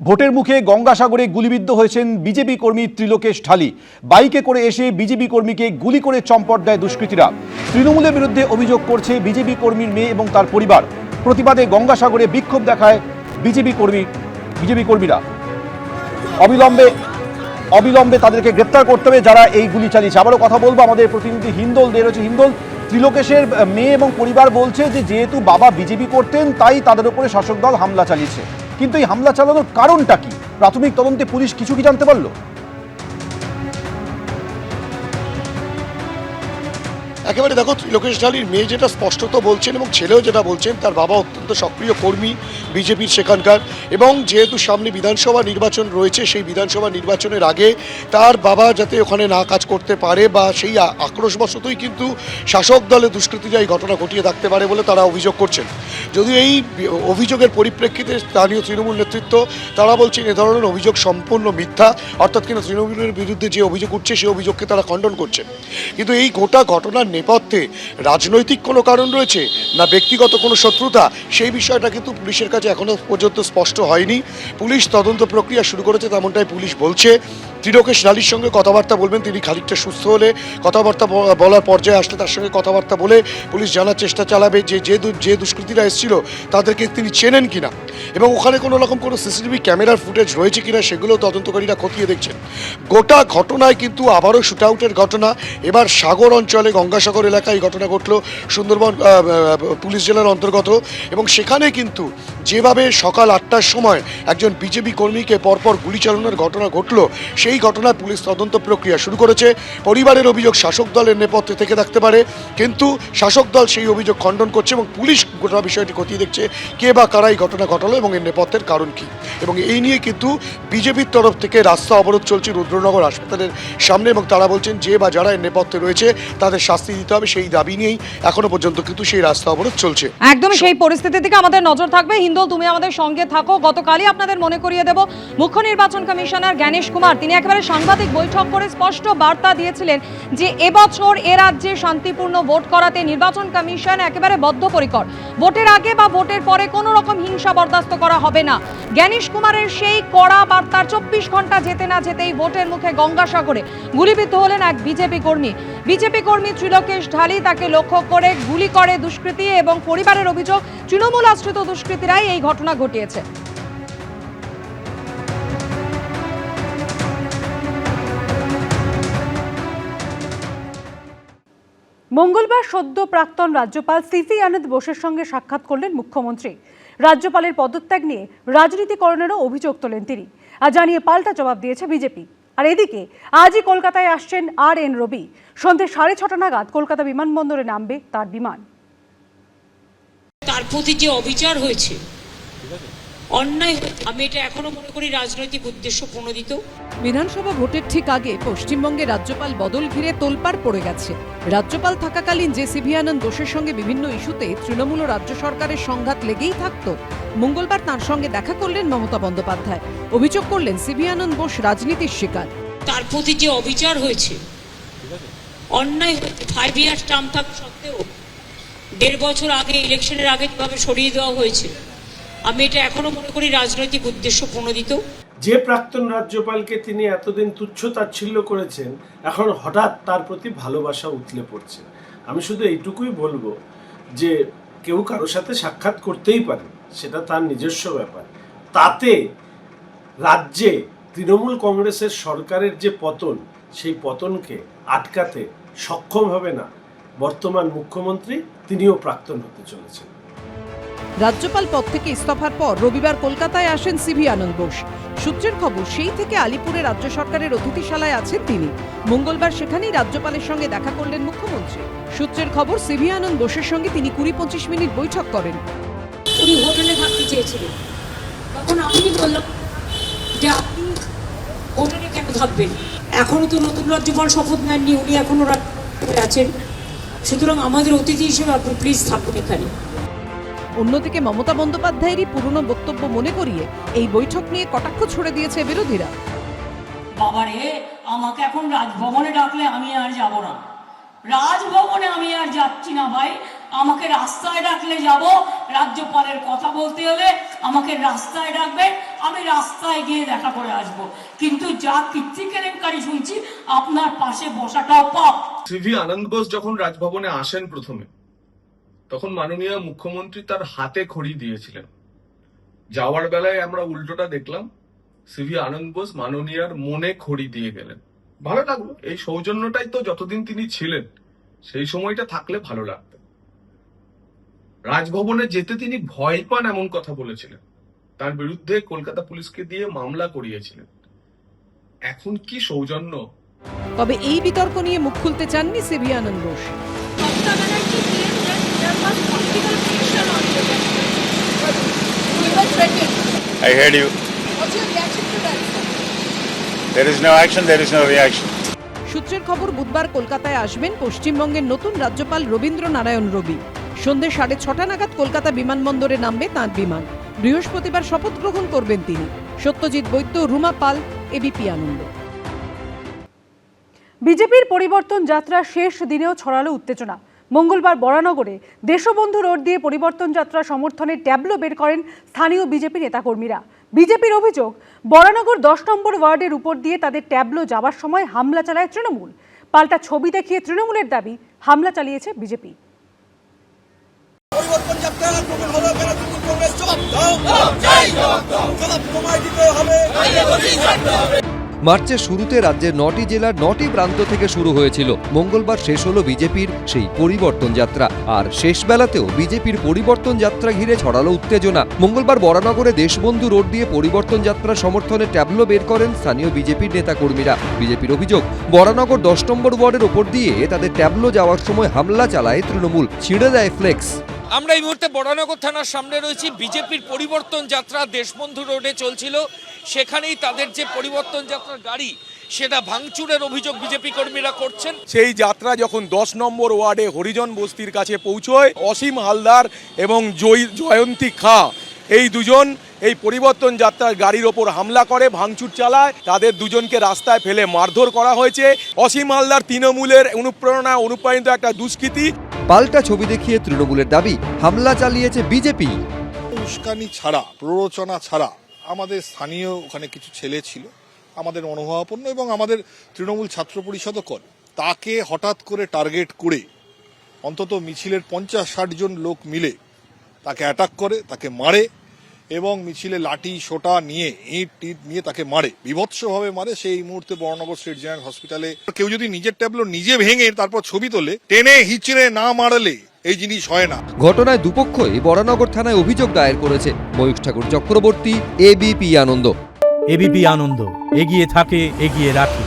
ভোটের মুখে গঙ্গাসাগরে গুলিবিদ্ধ হয়েছেন বিজেপি কর্মী ত্রিলোকেশ ঢালি। বাইকে করে এসে বিজেপি কর্মীকে গুলি করে চম্পট দেয় দুষ্কৃতীরা। তৃণমূলের বিরুদ্ধে অভিযোগ করছে বিজেপি কর্মীর মেয়ে এবং তার পরিবার। প্রতিবাদে গঙ্গাসাগরে বিক্ষোভ দেখায় বিজেপি কর্মীরা। অবিলম্বে তাদেরকে গ্রেপ্তার করতে হবে যারা এই গুলি চালিয়েছে। আবারও কথা বলবো আমাদের প্রতিনিধি হিন্দল দে রয়েছে। হিন্দল, ত্রিলোকেশের মেয়ে এবং পরিবার বলছে যে যেহেতু বাবা বিজেপি করতেন তাই তাদের উপরে শাসক দল হামলা চালিয়েছে, কিন্তু এই হামলা চালানোর কারণটা কি? প্রাথমিক তদন্তে পুলিশ কিছু কি জানতে পারলো? একেবারে দেখো, ত্রিলোকেশ ঢালির মেয়ে যেটা স্পষ্টত বলছেন এবং ছেলেও যেটা বলছেন, তার বাবা অত্যন্ত সক্রিয় কর্মী বিজেপির সেখানকার, এবং যেহেতু সামনে বিধানসভা নির্বাচন রয়েছে, সেই বিধানসভা নির্বাচনের আগে তার বাবা যাতে ওখানে না কাজ করতে পারে বা সেই আক্রোশবশতই কিন্তু শাসক দলে দুষ্কৃতীরা এই ঘটনা ঘটিয়ে থাকতে পারে বলে তারা অভিযোগ করছেন। যদিও এই অভিযোগের পরিপ্রেক্ষিতে স্থানীয় তৃণমূল নেতৃত্ব তারা বলছেন এ ধরনের অভিযোগ সম্পূর্ণ মিথ্যা, অর্থাৎ কিনা তৃণমূলের বিরুদ্ধে যে অভিযোগ উঠছে সেই অভিযোগকে তারা খণ্ডন করছেন। কিন্তু এই গোটা ঘটনার নেপথ্যে রাজনৈতিক কোনো কারণ রয়েছে না ব্যক্তিগত কোনো শত্রুতা, সেই বিষয়টা কিন্তু পুলিশের কাছে এখনও পর্যন্ত স্পষ্ট হয়নি। পুলিশ তদন্ত প্রক্রিয়া শুরু করেছে, তেমনটাই পুলিশ বলছে। ত্রিলোকেশ ঢালির সঙ্গে কথাবার্তা বলবেন, তিনি খানিকটা সুস্থ হলে, কথাবার্তা বলার পর্যায়ে আসলে তার সঙ্গে কথাবার্তা বলে পুলিশ জানার চেষ্টা চালাবে যে দুষ্কৃতীরা এসেছিল তাদেরকে তিনি চেনেন কিনা, এবং ওখানে কোনো রকম কোনো সিসিটিভি ক্যামেরার ফুটেজ রয়েছে কিনা সেগুলো তদন্তকারীরা খতিয়ে দেখছেন। গোটা ঘটনায় কিন্তু আবারও শুট আউটের ঘটনা। এবার সাগর অঞ্চলে গঙ্গাসাগর এলাকায় ঘটনা ঘটল, সুন্দরবন পুলিশ জেলার অন্তর্গত, এবং সেখানে কিন্তু যেভাবে সকাল 8টার সময় একজন বিজেপি কর্মীকে পরপর গুলি চালানোর ঘটনা ঘটল, সেই ঘটনায় পুলিশ তদন্ত প্রক্রিয়া শুরু করেছে। পরিবারের অভিযোগ শাসক দলের নেপথ্যে থেকে থাকতে পারে, কিন্তু শাসক দল সেই অভিযোগ খণ্ডন করছে এবং পুলিশ গোটা বিষয়টি খতিয়ে দেখছে কে বা কারা এই ঘটনা ঘটালো এবং এর নেপথ্যের কারণ কী। এবং এই নিয়ে কিন্তু বিজেপির তরফ থেকে রাস্তা অবরোধ চলছে রুদ্রনগর হাসপাতালের সামনে, এবং তারা বলছেন যে বা যারা এর নেপথ্যে রয়েছে তাদের শাস্তি দিতে হবে, সেই দাবি নিয়েই এখনো পর্যন্ত কিন্তু সেই রাস্তা অবরোধ চলছে। একদমই সেই পরিস্থিতির দিকে আমাদের নজর থাকবে। হিন্দল, তুমি আমাদের সঙ্গে থাকো। গতকালই আপনাদের মনে করিয়ে দেব, মুখ্য নির্বাচন কমিশনার জ্ঞানেশ কুমার তিনি একেবারে সাংবাদিক বৈঠক করে স্পষ্ট বার্তা দিয়েছিলেন যে এবছর এ রাজ্যে শান্তিপূর্ণ ভোট করাতে নির্বাচন কমিশন একেবারে বদ্ধপরিকর। ভোটের আগে বা ভোটের পরে কোনো রকম হিংসা বরদাস্ত করা হবে না। জ্ঞানেশ কুমারের সেই কড়া বার্তার 24 ঘন্টা যেতে না যেতেই ভোটের মুখে গঙ্গাসাগরে গুলিবিদ্ধ হলেন এক বিজেপি কর্মী ত্রিলোকেশ ঢালি। তাকে লক্ষ্য করে গুলি করে দুষ্কৃতী, এবং পরিবারের অভিযোগ তৃণমূল আশ্রিত দুষ্কৃতীরাই এই ঘটনা ঘটিয়েছে। মঙ্গলবার সদ্য প্রাক্তন রাজ্যপাল সিভি আনন্দ বোসের সঙ্গে সাক্ষাৎ করলেন মুখ্যমন্ত্রী। রাজ্যপালের পদত্যাগ নিয়ে রাজনীতিকরণেরও অভিযোগ তোলেন তিনি, আর জানিয়ে পাল্টা জবাব দিয়েছে বিজেপি। আর এদিকে আজই কলকাতায় আসছেন RN রবি। সন্ধ্যে 6:30 নাগাদ কলকাতা বিমানবন্দরে নামবে তার বিমান। তার প্রতি যে অবিচার হয়েছে, অন্যায়, আমি এটা এখনো মনে করি রাজনৈতিক উদ্দেশ্য প্রণোদিত। বিধানসভা ভোটের ঠিক আগে পশ্চিমবঙ্গে রাজ্যপাল বদল ঘিরে তোলপাড় পড়ে গেছে। রাজ্যপাল থাকাকালীন যে সিভি আনন্দ বোসের সঙ্গে বিভিন্ন ইস্যুতে তৃণমূল ও রাজ্য সরকারের সংঘাত লেগেই থাকত, মঙ্গলবার তাঁর সঙ্গে দেখা করলেন মমতা বন্দ্যোপাধ্যায়। অভিযোগ করলেন সিভি আনন্দ বোস রাজনীতির শিকার। তার প্রতি যে অবিচার হয়েছে, অন্যায়, 5 ইয়ার্স টার্ম থাকা সত্ত্বেও 1.5 বছর আগে ইলেকশনের আগে যেভাবে সরিয়ে দেওয়া হয়েছে, আমি এটা এখনো মনে করি রাজনৈতিক উদ্দেশ্য প্রণোদিত। যে প্রাক্তন রাজ্যপালকে তিনি এতদিন তুচ্ছ-তাচ্ছিল্য করেছেন, এখন হঠাৎ তার প্রতি ভালোবাসা উতলে পড়ছে। আমি শুধু এইটুকুই বলবো যে কেউ কারোর সাথে সাক্ষাৎ করতেই পারে, সেটা তার নিজস্ব ব্যাপার। তাতে রাজ্যে তৃণমূল কংগ্রেসের সরকারের যে পতন, সেই পতনকে আটকাতে সক্ষম হবে না বর্তমান মুখ্যমন্ত্রী, তিনিও প্রাক্তন হতে চলেছেন। রাজ্যপাল পদ থেকে ইস্তফার পর রবিবার কলকাতায় আসেন সিভি আনন্দ বোস। সূত্রের খবর, সেই থেকে আলিপুরে রাজ্য সরকারের অতিথিশালায় আছেন তিনি। মঙ্গলবার সেখানেই রাজ্যপালের সঙ্গে দেখা করলেন মুখ্যমন্ত্রী। সূত্রের খবর, সিভি আনন্দ বোসের সঙ্গে তিনি 20-25 মিনিট বৈঠক করেন। উনি হোটেলে থাকতে চেয়েছিলেন, তখন আমি বললাম যে আপনি হোটেলে কেন থাকবেন, এখনো তো নতুন রাজ্যপাল শপথ নেননি, উনি এখনো রাজ্যপালে আছেন, সুতরাং আমাদের অতিথি হিসেবে আপনি প্লিজ থাকুন এখানে। অন্যদিকে মমতা বন্দ্যোপাধ্যায়েরই পুরনো বক্তব্য মনে করিয়ে এই বৈঠক নিয়ে কটাক্ষ ছুড়ে দিয়েছে বিরোধীরা। বাবারে, আমাকে এখন রাজভবনে ডাকলে আমি আর যাব না, রাজভবনে আমি আর যাচ্ছি না ভাই। আমাকে রাস্তায় ডাকলে যাব, রাজ্যপালের কথা বলতে হলে আমাকে রাস্তায় ডাকবেন, আমি রাস্তায় গিয়ে দেখা করে আসব, কিন্তু যা কীর্তি কেলেঙ্কারি শুনছি আপনার পাশে বসাটাও পাপ। সিভি আনন্দ বোস যখন রাজভবনে আসেন প্রথমে, তখন মাননীয় মুখ্যমন্ত্রী তার হাতে খড়ি দিয়েছিলেন। যাওয়ার বেলায় আমরা উল্টোটা দেখলাম, সিভি আনন্দ বোস মাননীয়ার মনে খড়ি দিয়ে গেলেন। ভালো লাগলো, এই সৌজন্যটাই তো যতদিন তিনি ছিলেন সেই সময়টা থাকলে ভালো লাগতো। রাজভবনে যেতে তিনি ভয় পান এমন কথা বলেছিলেন, তার বিরুদ্ধে কলকাতা পুলিশকে দিয়ে মামলা করিয়েছিলেন। এখন কি সৌজন্য! তবে এই বিতর্ক নিয়ে মুখ খুলতে চাননি CV Ananda Bose. I heard you. What's your reaction to that? There is no action, there is no reaction. সূত্রের খবর, বুধবার কলকাতায় আসবেন পশ্চিমবঙ্গের নতুন রাজ্যপাল রবীন্দ্র নারায়ণ রবি। সন্ধ্যে 6:30 নাগাদ কলকাতা বিমানবন্দরে নামবে তাঁর বিমান। বৃহস্পতিবার শপথ গ্রহণ করবেন তিনি। সত্যজিৎ বৈদ্য, রুমা পাল, এবিপি আনন্দ। বিজেপির পরিবর্তন যাত্রা শেষ দিনেও ছড়ালো উত্তেজনা। মঙ্গলবার বরানগরে দেশবন্ধু রোড দিয়ে পরিবর্তন যাত্রা সমর্থনে ট্যাবলো বের করেন স্থানীয় বিজেপি নেতাকর্মীরা। বিজেপির অভিযোগ, বরানগর 10 নম্বর ওয়ার্ডের উপর দিয়ে তাদের ট্যাবলো যাওয়ার সময় হামলা চালায় তৃণমূল। পাল্টা ছবি দেখিয়ে তৃণমূলের দাবি, হামলা চালিয়েছে বিজেপি। মার্চের শুরুতে রাজ্যের 9টি জেলার 9টি প্রান্ত থেকে শুরু হয়েছিল। মঙ্গলবার শেষ হলো বিজেপির সেই পরিবর্তন যাত্রা। আর শেষ বেলাতেও বিজেপির পরিবর্তন যাত্রা ঘিরে ছড়ালো উত্তেজনা। মঙ্গলবার বরানগরে দেশবন্ধু রোড দিয়ে পরিবর্তন যাত্রা সমর্থনে ট্যাবলো বের করেন স্থানীয় বিজেপির নেতাকর্মীরা। বিজেপির অভিযোগ, বরানগর 10 নম্বর ওয়ার্ডের ওপর দিয়ে তাদের ট্যাবলো যাওয়ার সময় হামলা চালায় তৃণমূল, ছিঁড়ে দেয় ফ্লেক্স। আমরা এই মুহূর্তে বরানগর থানার সামনে রয়েছি। বিজেপির পরিবর্তন যাত্রা দেশবন্ধু রোডে চলছিল, সেখানেই তাদের যে পরিবর্তন যাত্রার গাড়ি সেটা ভাঙচুরের অভিযোগ বিজেপি কর্মীরা করছেন। সেই যাত্রা যখন 10 নম্বর ওয়ার্ডে হরিজন বস্তির কাছে পৌঁছয়, অসীম হালদার এবং জয়ন্তী খা এই দুজন এই পরিবর্তন যাত্রার গাড়ির ওপর হামলা করে, ভাঙচুর চালায়। তাদের দুজনকে রাস্তায় ফেলে মারধর করা হয়েছে। অসীম হালদার তৃণমূলের অনুপ্রাণিত একটা দুষ্কৃতী। পাল্টা ছবি দেখিয়ে তৃণমূলের দাবি, হামলা চালিয়েছে বিজেপি। উস্কানি ছাড়া, প্ররোচনা ছাড়া আমাদের স্থানীয় ওখানে কিছু ছেলে ছিল, আমাদের মনোভাবাপন্ন, এবং আমাদের তৃণমূল ছাত্র পরিষদও করে। তাকে হঠাৎ করে টার্গেট করে অন্তত মিছিলের 50-60 জন লোক মিলে তাকে অ্যাটাক করে, তাকে মারে, এবং মিছিলে লাঠি সোটা নিয়ে, ইট টিট নিয়ে তাকে মারে, বিভৎসভাবে মারে। সেই মুহূর্তে বরানগর স্টেট জেনারেল হসপিটালে কেউ যদি নিজের ট্যাবলো নিজে ভেঙে তারপর ছবি তোলে, টেনে হিচড়ে না মারলে এই জিনিস হয় না। ঘটনায় দুপক্ষই বরানগর থানায় অভিযোগ দায়ের করেছে। ময়ূখ ঠাকুর চক্রবর্তী, এবিপি আনন্দ। এবিপি আনন্দ, এগিয়ে থাকে, এগিয়ে রাখে।